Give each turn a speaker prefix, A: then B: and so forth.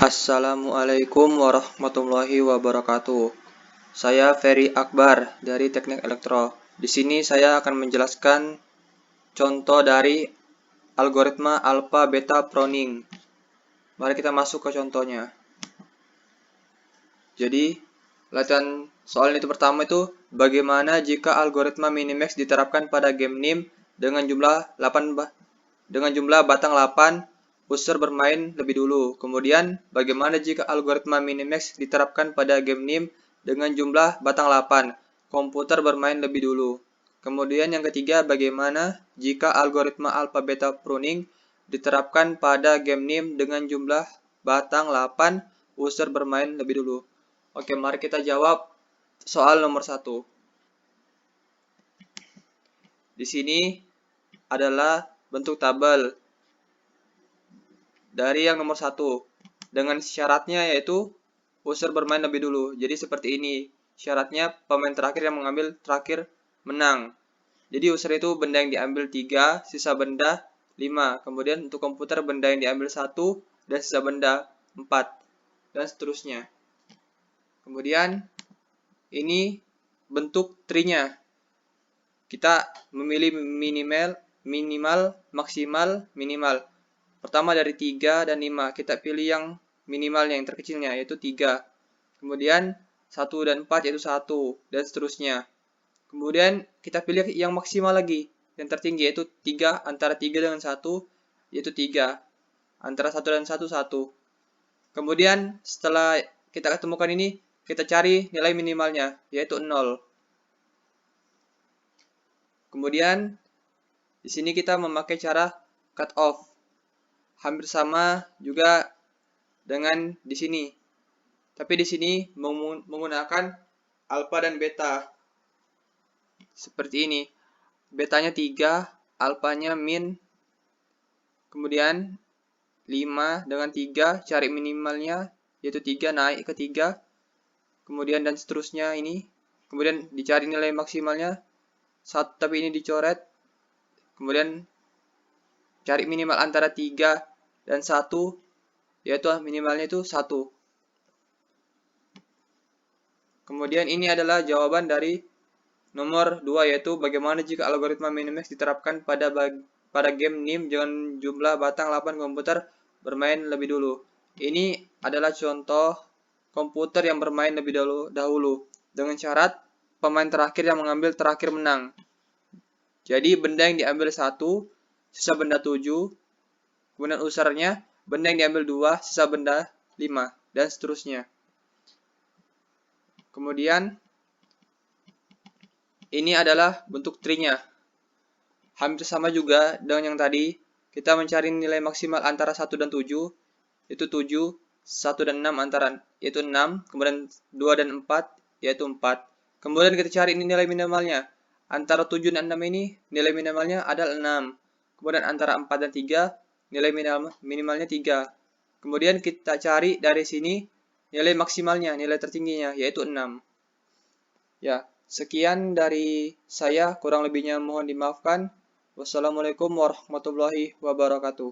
A: Assalamualaikum warahmatullahi wabarakatuh. Saya Ferry Akbar dari Teknik Elektro. Di sini saya akan menjelaskan contoh dari algoritma alpha beta pruning. Mari kita masuk ke contohnya. Jadi, latihan soal itu pertama itu bagaimana jika algoritma minimax diterapkan pada game NIM dengan jumlah batang 8 user bermain lebih dulu. Kemudian, bagaimana jika algoritma minimax diterapkan pada game NIM dengan jumlah batang 8 komputer bermain lebih dulu. Kemudian yang ketiga, bagaimana jika algoritma alpha beta pruning diterapkan pada game NIM dengan jumlah batang 8 user bermain lebih dulu. Oke, mari kita jawab soal nomor 1. Di sini adalah bentuk tabel dari yang nomor 1 dengan syaratnya yaitu user bermain lebih dulu. Jadi seperti ini syaratnya, pemain terakhir yang mengambil terakhir menang. Jadi user itu benda yang diambil 3, sisa benda 5. Kemudian untuk komputer benda yang diambil 1 dan sisa benda 4 dan seterusnya. Kemudian ini bentuk tree-nya. Kita memilih minimal, maksimal, minimal. Pertama dari 3 dan 5, kita pilih yang minimalnya, yang terkecilnya, yaitu 3. Kemudian 1 dan 4 yaitu 1, dan seterusnya. Kemudian kita pilih yang maksimal lagi, yang tertinggi, yaitu 3, antara 3 dengan 1, yaitu 3. Antara 1 dan 1, 1. Kemudian setelah kita ketemukan ini, kita cari nilai minimalnya, yaitu 0. Kemudian di sini kita memakai cara cut off. Hampir sama juga dengan di sini. Tapi di sini menggunakan alpha dan beta. Seperti ini. Betanya 3, alfanya min. Kemudian 5 dengan 3, cari minimalnya yaitu 3, naik ke 3. Kemudian dan seterusnya ini. Kemudian dicari nilai maksimalnya 1, tapi ini dicoret. Kemudian cari minimal antara 3 dan 1, yaitu minimalnya itu 1. Kemudian ini adalah jawaban dari nomor 2, yaitu bagaimana jika algoritma minimax diterapkan pada game NIM dengan jumlah batang 8 komputer bermain lebih dulu. Ini adalah contoh komputer yang bermain lebih dahulu dengan syarat pemain terakhir yang mengambil terakhir menang. Jadi benda yang diambil 1, sisa benda 7, kemudian usernya benda yang diambil 2, sisa benda 5, dan seterusnya. Kemudian ini adalah bentuk tree-nya. Hampir sama juga dengan yang tadi. Kita mencari nilai maksimal antara 1 dan 7, yaitu 7, 1 dan 6 yaitu 6, kemudian 2 dan 4, yaitu 4. Kemudian kita cari nilai minimalnya. Antara 7 dan 6 ini nilai minimalnya adalah 6. Kemudian antara 4 dan 3, nilai minimalnya 3. Kemudian kita cari dari sini nilai maksimalnya, nilai tertingginya, yaitu 6. Ya, sekian dari saya, kurang lebihnya mohon dimaafkan. Wassalamualaikum warahmatullahi wabarakatuh.